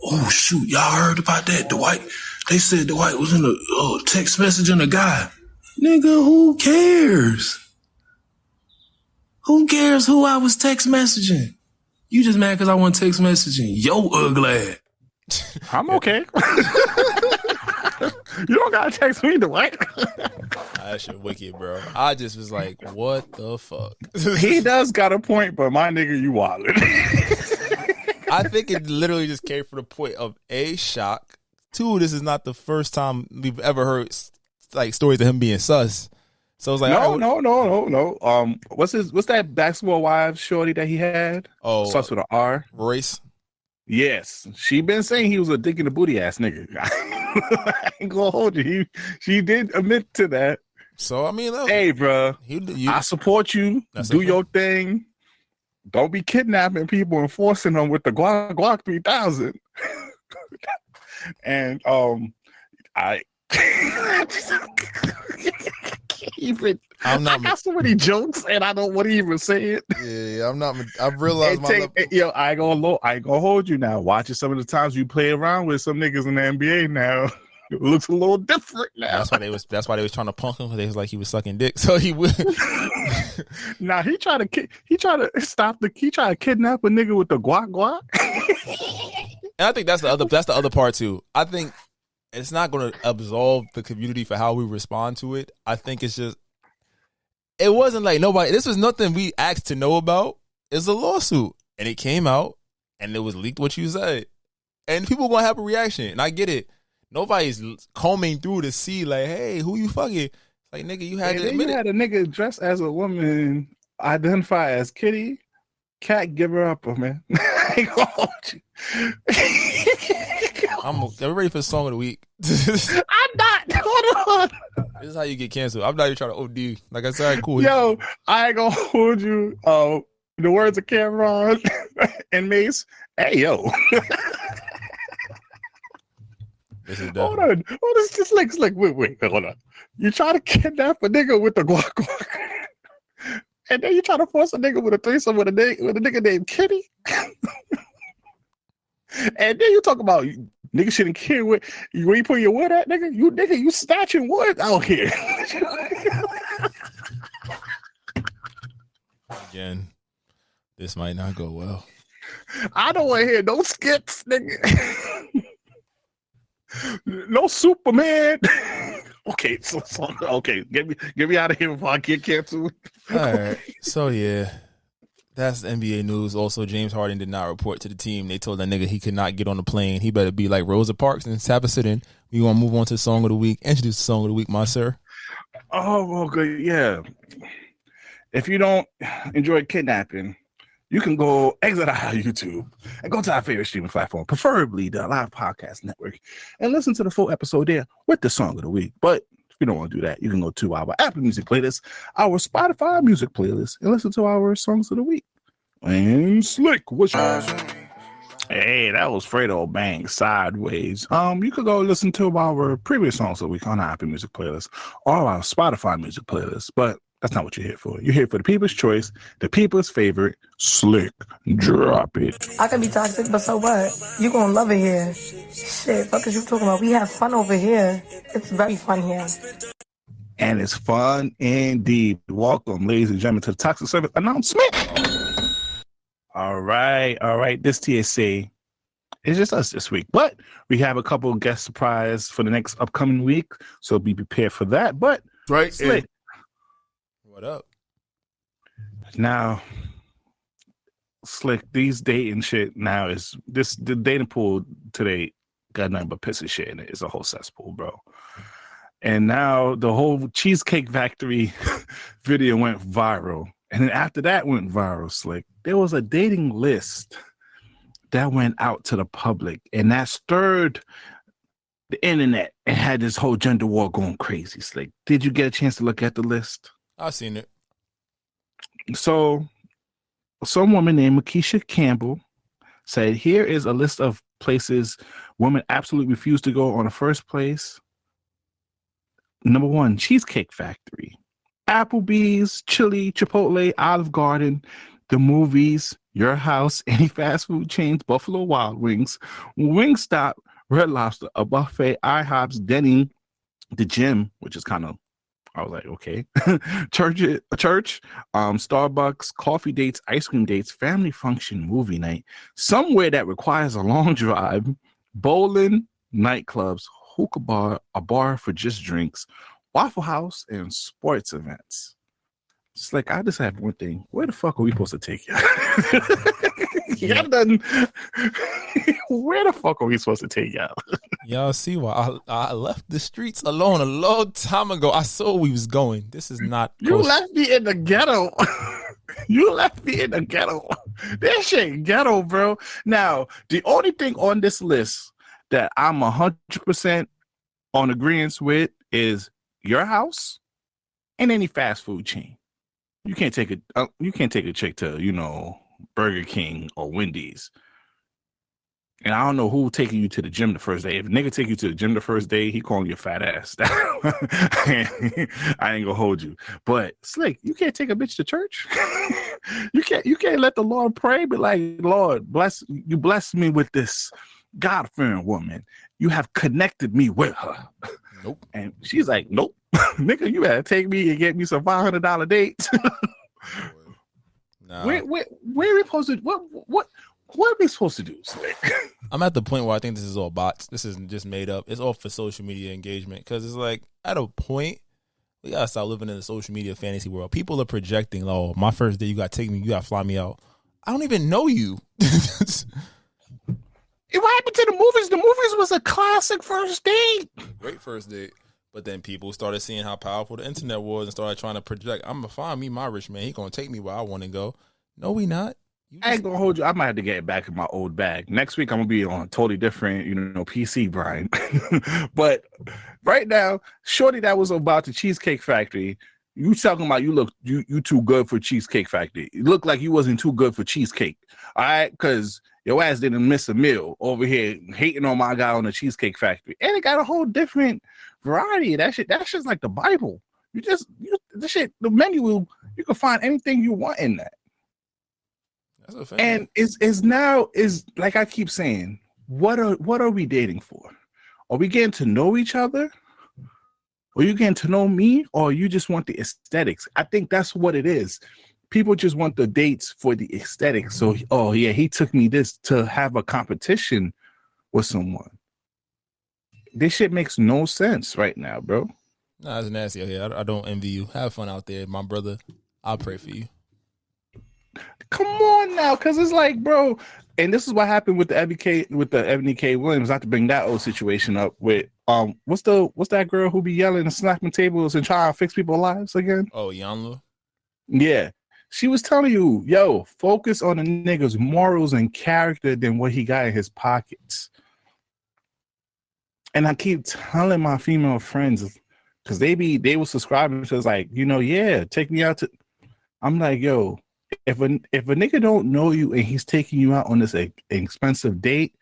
Oh, shoot, y'all heard about that, Dwight? They said Dwight was in a text messaging a guy. Nigga, who cares? Who cares who I was text messaging? You just mad because I want text messaging. Yo, ugly. I'm okay. You don't got to text me, Dwight. That shit wicked, bro. I just was like, what the fuck? He does got a point, but my nigga, you wildin'. I think it literally just came from the point of A, shock. 2, this is not the first time we've ever heard like stories of him being sus. So it's like no. What's that basketball wives shorty that he had? Oh, starts with an R. Royce. Yes, she been saying he was a dick in the booty ass nigga. I ain't gonna hold you. She did admit to that. So I mean, look, hey, bro, I support you. Do your thing. Don't be kidnapping people and forcing them with the Glock 3000. And I got so many jokes and I don't want to even say it. Yeah, I'm not. I've realized I ain't gonna hold you now. Watching some of the times you play around with some niggas in the NBA now. It looks a little different now. That's why they was trying to punk him. They was like he was sucking dick, so he would. Nah, he tried to kidnap a nigga with the guac. And I think that's the other part too. I think it's not going to absolve the community for how we respond to it. I think it's just it wasn't like nobody. This was nothing we asked to know about. It's a lawsuit, and it came out, and it was leaked what you said, and people gonna have a reaction, and I get it. Nobody's combing through to see like, hey, who you fucking? Like, nigga, you had to admit you had a nigga dressed as a woman, identify as Kitty. Cat, give her up, man. I ain't gonna hold you. I'm ready for the song of the week. I'm not. Hold on. This is how you get canceled. I'm not even trying to OD. Like I said, cool. Yo, I ain't gonna hold you. The words of Cameron and Mace. Hey, yo. Hold on. Oh, this just like wait, hold on. You try to kidnap a nigga with the guac, and then you try to force a nigga with a threesome with a nigga named Kitty. And then you talk about nigga shouldn't care where you put your wood at, nigga. You snatching wood out here. Again, this might not go well. I don't want to hear no skits, nigga. No Superman. Okay, so okay, get me out of here before I get canceled. All right, so yeah. That's the NBA news. Also, James Harden did not report to the team. They told that nigga he could not get on the plane. He better be like Rosa Parks and have a sit-in. We want to move on to the song of the week. Introduce the song of the week, my sir. Oh, well, good. Yeah. If you don't enjoy kidnapping, you can go exit our YouTube and go to our favorite streaming platform, preferably the Live Podcast Network, and listen to the full episode there with the song of the week. But if you don't want to do that, you can go to our Apple Music playlist, our Spotify music playlist, and listen to our songs of the week. And Slick, what's your... Hey, that was Fredo Bang Sideways. You could go listen to our previous songs of the week on our Apple Music playlist or our Spotify music playlist, but that's not what you're here for. You're here for the people's choice, the people's favorite, Slick. Drop it. I can be toxic, but so what? You gonna love it here. Shit, fuck is you talking about? We have fun over here. It's very fun here. And it's fun indeed. Welcome, ladies and gentlemen, to the Toxic Service announcement. All right. This TSA is just us this week, but we have a couple of guest surprise for the next upcoming week, so be prepared for that. But right, Slick, what up? Now, Slick, these dating shit now is the dating pool today got nothing but piss and shit in it. It's a whole cesspool, bro. And now the whole Cheesecake Factory video went viral. And then after that went viral, Slick, there was a dating list that went out to the public, and that stirred the internet and had this whole gender war going crazy, Slick. Did you get a chance to look at the list? I've seen it. So some woman named Makisha Campbell said, here is a list of places women absolutely refuse to go on the first place. Number 1, Cheesecake Factory. Applebee's, Chili, Chipotle, Olive Garden, the movies, your house, any fast food chains, Buffalo Wild Wings, Wingstop, Red Lobster, a buffet, IHOP's, Denny, the gym, which is kind of, I was like, okay, church, Starbucks, coffee dates, ice cream dates, family function, movie night, somewhere that requires a long drive, bowling, nightclubs, hookah bar, a bar for just drinks, Waffle House, and sports events. It's like, I just have one thing. Where the fuck are we supposed to take you? Where the fuck are we supposed to take y'all? Y'all see why I left the streets alone a long time ago. I saw where we was going. This is not... You left me in the ghetto. You left me in the ghetto. That shit ghetto, bro. Now, the only thing on this list that I'm 100% on agreement with is your house and any fast food chain. You can't take a chick to, Burger King or Wendy's. And I don't know who taking you to the gym the first day. If a nigga take you to the gym the first day, he calling you a fat ass. I ain't gonna hold you. But Slick, you can't take a bitch to church. You can't let the Lord pray, but like, Lord, bless me with this God-fearing woman. You have connected me with her. Nope. And she's like, nope. Nigga, you gotta take me and get me some $500 dates. Nah. Where are we supposed to what are we supposed to do, Slick? I'm at the point where I think this is all bots. This isn't just made up. It's all for social media engagement. Because it's like, at a point, we gotta start living in the social media fantasy world. People are projecting, oh, my first day, you gotta take me, you gotta fly me out. I don't even know you. What happened to the movies? The movies was a classic first date. Great first date. But then people started seeing how powerful the internet was and started trying to project, I'm going to find me my rich man. He going to take me where I want to go. No, we not. I ain't gonna hold you. I might have to get back in my old bag. Next week, I'm gonna be on a totally different, PC, Brian. But right now, shorty that was about the Cheesecake Factory, you talking about you too good for Cheesecake Factory. You look like you wasn't too good for cheesecake. All right, because your ass didn't miss a meal over here hating on my guy on the Cheesecake Factory, and it got a whole different variety. That's just like the Bible. The menu. You can find anything you want in that. And is now like I keep saying, what are we dating for? Are we getting to know each other? Are you getting to know me? Or you just want the aesthetics? I think that's what it is. People just want the dates for the aesthetics. So, oh yeah, he took me this to have a competition with someone. This shit makes no sense right now, bro. Nah, it's nasty out here. I don't envy you. Have fun out there, my brother. I'll pray for you. Come on now, because it's like, bro, and this is what happened with the Ebony K. Williams. Not to bring that old situation up with what's that girl who be yelling and slapping tables and trying to fix people's lives again? Oh, Yanlu? Yeah. She was telling you, yo, focus on the nigga's morals and character than what he got in his pockets. And I keep telling my female friends, because they were subscribing to us like, yeah, take me out to. I'm like, yo, if a nigga don't know you and he's taking you out on this expensive date,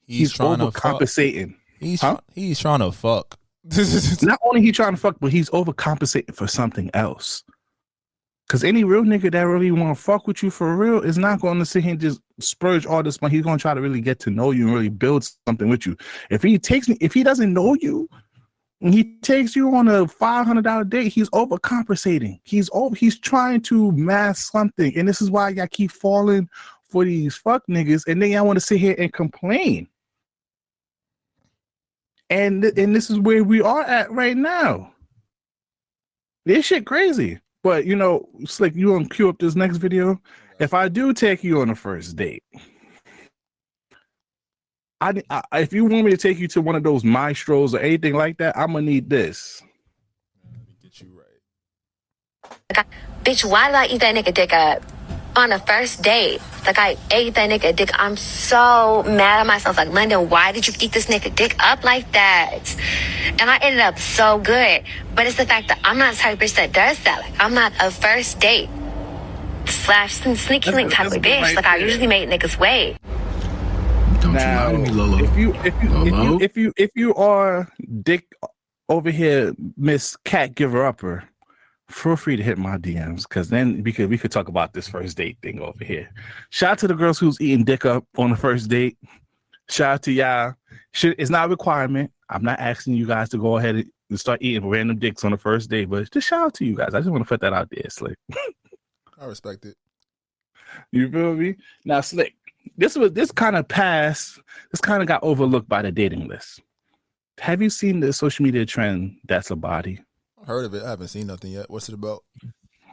he's overcompensating. He's trying to fuck. Not only he trying to fuck, but he's overcompensating for something else. Because any real nigga that really want to fuck with you for real is not going to sit here and just splurge all this money. He's going to try to really get to know you and really build something with you. If he doesn't know you, and he takes you on a $500 date, he's overcompensating. He's trying to mask something. And this is why y'all keep falling for these fuck niggas. And then y'all want to sit here and complain. And this is where we are at right now. This shit crazy. But, Slick, you want to cue up this next video? If I do take you on a first date, if you want me to take you to one of those maestros or anything like that, I'm going to need this. Let me get you right. Bitch, why did I eat that nigga dick up? On a first date, like I ate that nigga dick. I'm so mad at myself. Like, London, why did you eat this nigga dick up like that? And I ended up so good. But it's the fact that I'm not the type of bitch that does that. Like, I'm not a first date / sneaky link type of bitch. Like, I usually make niggas wait. Don't you lie to me, Lolo. If you are dick over here, Miss Cat Giver Upper, feel free to hit my DMs, because then we could talk about this first date thing over here. Shout out to the girls who's eating dick up on the first date. Shout out to y'all. It's not a requirement. I'm not asking you guys to go ahead and start eating random dicks on the first date, but just shout out to you guys. I just want to put that out there, Slick. I respect it. You feel me? Now, Slick, this kind of got overlooked by the dating list. Have you seen the social media trend that's a body? Heard of it. I haven't seen nothing yet. What's it about?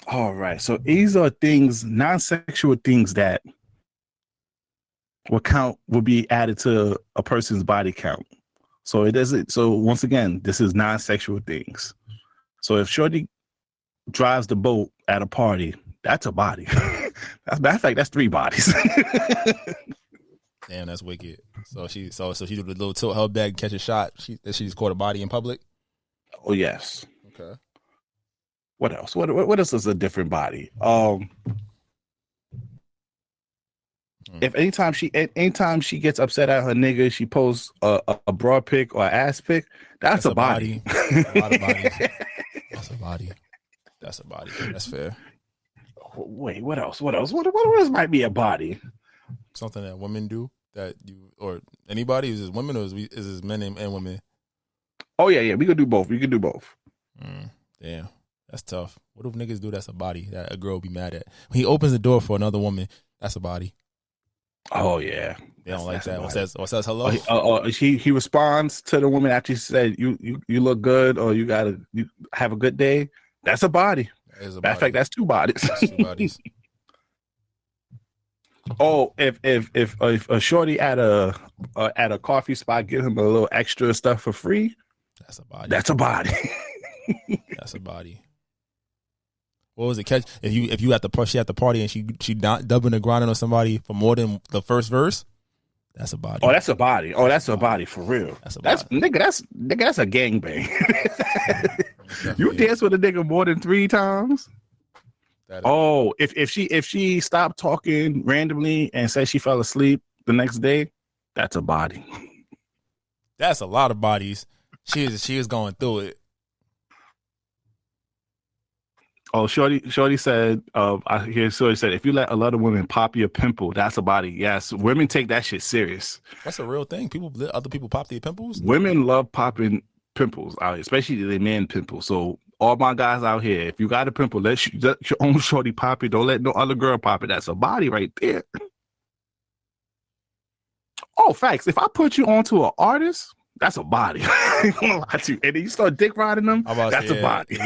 All right. So these are things, non-sexual things that will be added to a person's body count. So it doesn't. So once again, this is non-sexual things. So if Shorty drives the boat at a party, that's a body. Matter of fact, that's 3 bodies. Damn, that's wicked. So she did a little tilt her back, catch a shot. She's caught a body in public. Oh yes. Okay. What else? What else is a different body? If anytime she gets upset at her nigga, she posts a bra pic or an ass pic, that's a body. A lot of bodies. That's a body. That's a body. That's fair. Wait, what else? What else might be a body? Something that women do that you or anybody? Is it women or is it men and women? Oh yeah. We could do both. Damn, that's tough. What if niggas do that's a body that a girl be mad at? When he opens the door for another woman, that's a body. Oh yeah, they don't like that. Or says hello. He responds to the woman after she said you look good or you have a good day. That's a body. Matter of fact, that's 2 bodies. That's 2 bodies. Oh, if a shorty at a coffee spot give him a little extra stuff for free, that's a body. That's a body. That's a body. What was it? Catch if you at the party and she not dubbing and grinding on somebody for more than the first verse. That's a body. Oh, that's a body. Oh, that's a body for real. That's a That's body. nigga. That's a gangbang. You dance with a nigga more than 3 times. Oh, if she stopped talking randomly and said she fell asleep the next day, that's a body. That's a lot of bodies. She is going through it. Oh, Shorty said, I hear Shorty said, if you let a lot of women pop your pimple, that's a body. Yes, women take that shit serious. That's a real thing. Other people pop their pimples. Women love popping pimples out here, especially the man pimples. So all my guys out here, if you got a pimple, let your own shorty pop it. Don't let no other girl pop it. That's a body right there. Oh, facts. If I put you onto an artist, that's a body. I ain't gonna lie to you. And then you start dick riding them, that's a body.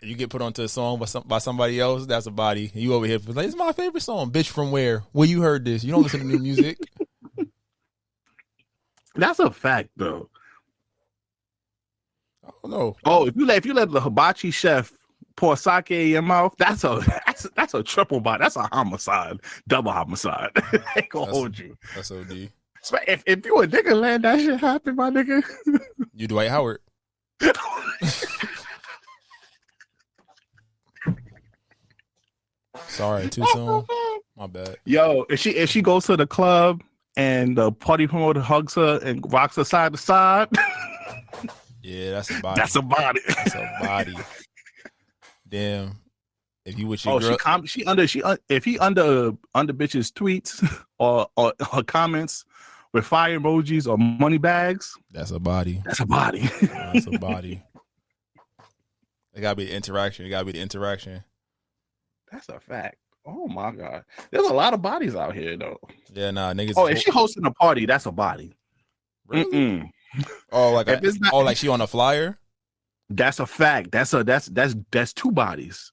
You get put onto a song by somebody else, that's a body. You over here like, it's my favorite song. Bitch, from where? Where you heard this? You don't listen to new music. That's a fact, though. I don't know. Oh, if you let the hibachi chef pour sake in your mouth, that's a triple body. That's a homicide, double homicide. I ain't gonna hold you. That's OD. If you a nigga let that shit happen, my nigga. You Dwight Howard. Sorry, too soon. My bad. Yo, if she goes to the club and the party promoter hugs her and rocks her side to side. Yeah, that's a body. That's a body. That's a body. Damn. If you with your girl, if he under bitches tweets or comments with fire emojis or money bags, that's a body. That's a body. That's a body. It gotta be the interaction. That's a fact. Oh my god, there's a lot of bodies out here though. Yeah, nah, niggas. Oh, if she hosting a party, that's a body. Really? Oh, like she on a flyer. That's a fact. That's 2 bodies.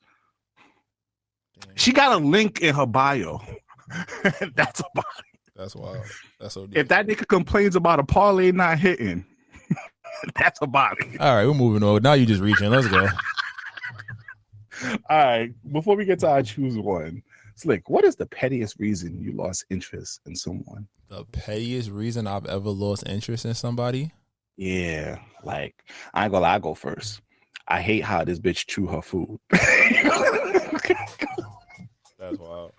Damn. She got a link in her bio. That's a body. That's wild. That's so deep. If that nigga complains about a parlay not hitting, that's a body. All right, we're moving on. Now you just reaching. Let's go. All right. Before we get to our choose one, Slick, what is the pettiest reason you lost interest in someone? The pettiest reason I've ever lost interest in somebody? Yeah, like I ain't gonna lie, I go first. I hate how this bitch chew her food. That's wild.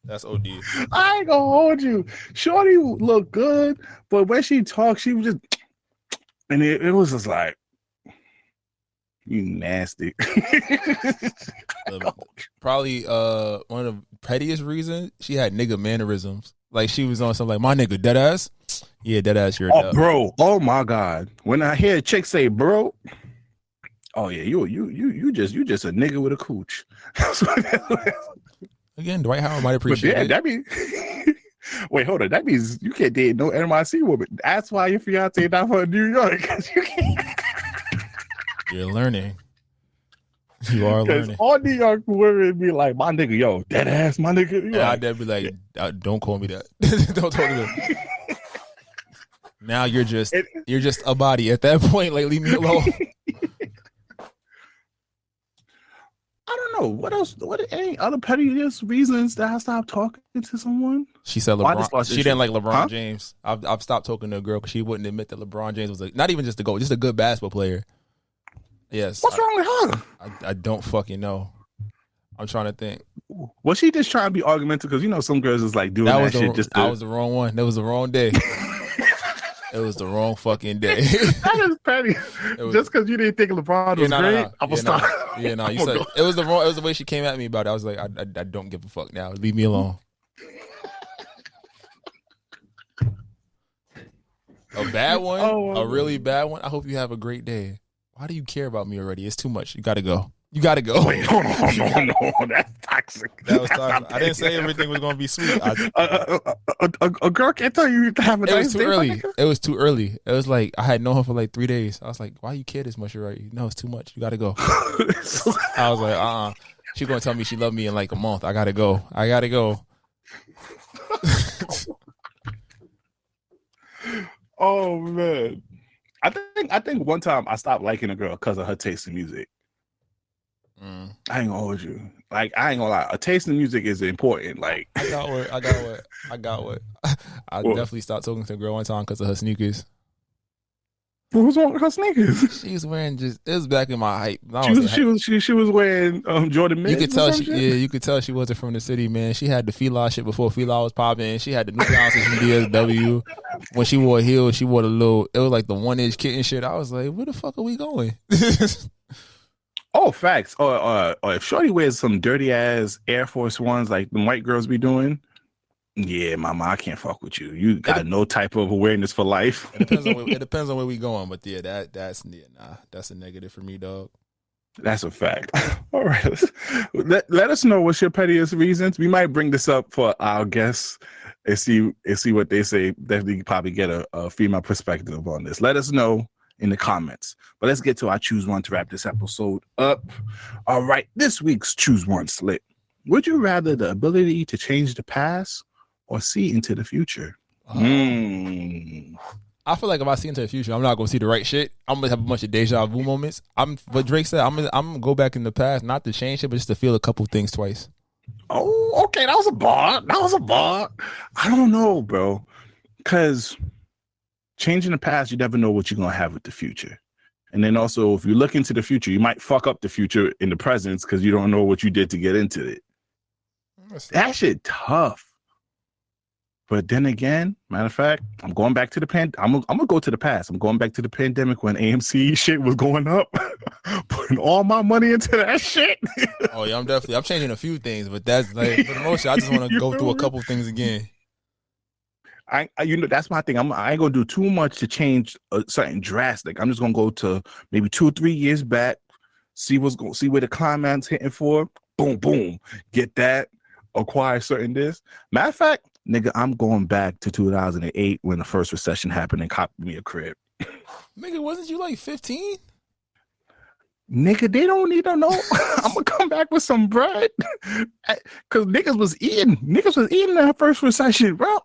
That's OD. I ain't gonna hold you. Shorty look good, but when she talks, she was just, and it was just like, you nasty. Probably one of the pettiest reasons, she had nigga mannerisms. Like she was on something like, my nigga, dead ass. Yeah, dead ass. You're bro. Oh my god. When I hear a chick say, bro, oh yeah, you just a nigga with a cooch. Again, Dwight Howard might appreciate it. That means, wait, hold on. That means you can't date no NYC woman. That's why your fiance not from New York. You can't. You're learning. You are learning. All New York women be like, my nigga, yo, dead ass, my nigga. And I'd be like, don't call me that. Don't call me that. Now you're just a body at that point. Like, leave me alone. I don't know. What else? Any other pettiest reasons that I stopped talking to someone? She said LeBron. She didn't like LeBron James. I've stopped talking to a girl because she wouldn't admit that LeBron James was not even just a GOAT, just a good basketball player. Yes. What's wrong with her? I don't fucking know. I'm trying to think. Was she just trying to be argumentative? Because some girls is like doing that shit. That was the wrong one. That was the wrong day. It was the wrong fucking day. That is petty. Just because you didn't think LeBron was great, I'm gonna stop. You said it was the wrong. It was the way she came at me about it. I was like, I don't give a fuck now. Leave me alone. A bad one, a really bad one. I hope you have a great day. Why do you care about me already? It's too much. You gotta go. You gotta go. Wait, hold on. No. That's toxic. That was toxic. I didn't say everything was gonna be sweet. A girl can't tell you to have a nice day. It was too early. It was like I had known her for like 3 days. I was like, why you care this much already? No, it's too much. You gotta go. I was like, She's gonna tell me she loved me in like a month. I gotta go. Oh man. I think one time I stopped liking a girl because of her taste in music. I ain't gonna hold you. Like, I ain't gonna lie. A taste in music is important. Like, I got what. I definitely stopped talking to a girl one time because of her sneakers. What was wrong with her sneakers? She was wearing it was back in my height. She was wearing Jordan Mids. You could tell you could tell she wasn't from the city, man. She had the Fila shit before Fila was popping. She had the New Balances from DSW. When she wore heels, she wore it was like the 1-inch kitten shit. I was like, where the fuck are we going? Oh, facts. Or if Shorty wears some dirty ass Air Force Ones like the white girls be doing, yeah, mama, I can't fuck with you. You got no type of awareness for life. It depends on where we going, but yeah, that's a negative for me, dog. That's a fact. All right, let us know what's your pettiest reasons. We might bring this up for our guests and see what they say. Definitely probably get a female perspective on this. Let us know in the comments. But let's get to our choose one to wrap this episode up. All right, this week's choose one slit. Would you rather the ability to change the past or see into the future? I feel like if I see into the future, I'm not going to see the right shit. I'm going to have a bunch of deja vu moments. What Drake said, I'm going to go back in the past, not to change it, but just to feel a couple things twice. Oh, okay. That was a bar. I don't know, bro. Because changing the past, you never know what you're going to have with the future. And then also, if you look into the future, you might fuck up the future in the present because you don't know what you did to get into it. That shit tough. But then again, matter of fact, I'm going back to the I'm gonna go to the past. I'm going back to the pandemic when AMC shit was going up, putting all my money into that shit. Oh yeah, I'm changing a few things, but that's like for the most shit, I just want to go through a couple things again. I that's my thing. I ain't gonna do too much to change something drastic. I'm just gonna go to maybe 2 or 3 years back, see where the climax hitting for. Boom, boom, get that. Acquire certain this. Matter of fact, nigga, I'm going back to 2008 when the first recession happened and copped me a crib. Nigga, wasn't you like 15? Nigga, they don't need to know. I'm gonna come back with some bread. Cause niggas was eating that first recession, bro.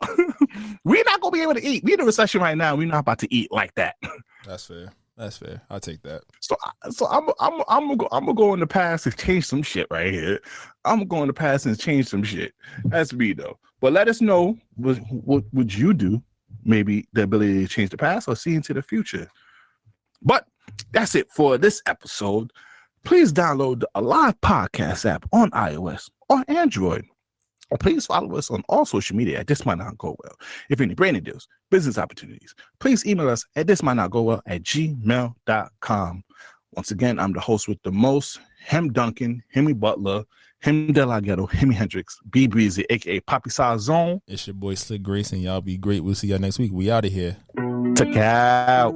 We're not gonna be able to eat. We in a recession right now. We're not about to eat like that. That's fair. I'll take that. So I'm gonna go in the past and change some shit right here. I'm gonna go in the past and change some shit. That's me though. But let us know what would you do? Maybe the ability to change the past or see into the future. But that's it for this episode. Please download the Alive Podcast app on iOS or Android. Or please follow us on all social media at This Might Not Go Well. If any branding deals, business opportunities, please email us at thismightnotgowell@gmail.com. Once again, I'm the host with the most, Hem Duncan, Hemi Butler, Hem De La Ghetto, Hemi Hendrix, B Breezy, aka Poppy Size Zone. It's your boy Slick Grayson. Y'all be great. We'll see y'all next week. We out of here. Check out.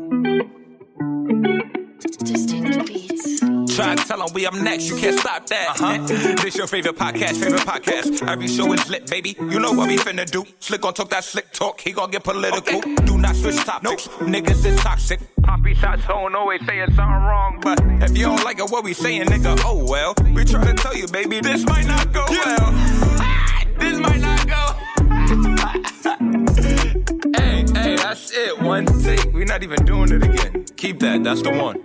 Distinct beats. Try to tell them we up next, you can't stop that. This your favorite podcast. Every show is lit, baby. You know what we finna do. Slick gon' talk that slick talk, he gon' get political. Okay. Do not switch topics, niggas is toxic. Poppy shots don't always saying something wrong, but if you don't like it, what we saying, nigga, oh well. We try to tell you, baby, this might not go well. This might not go. Hey, that's it. One take. We're not even doing it again. Keep that. That's the one.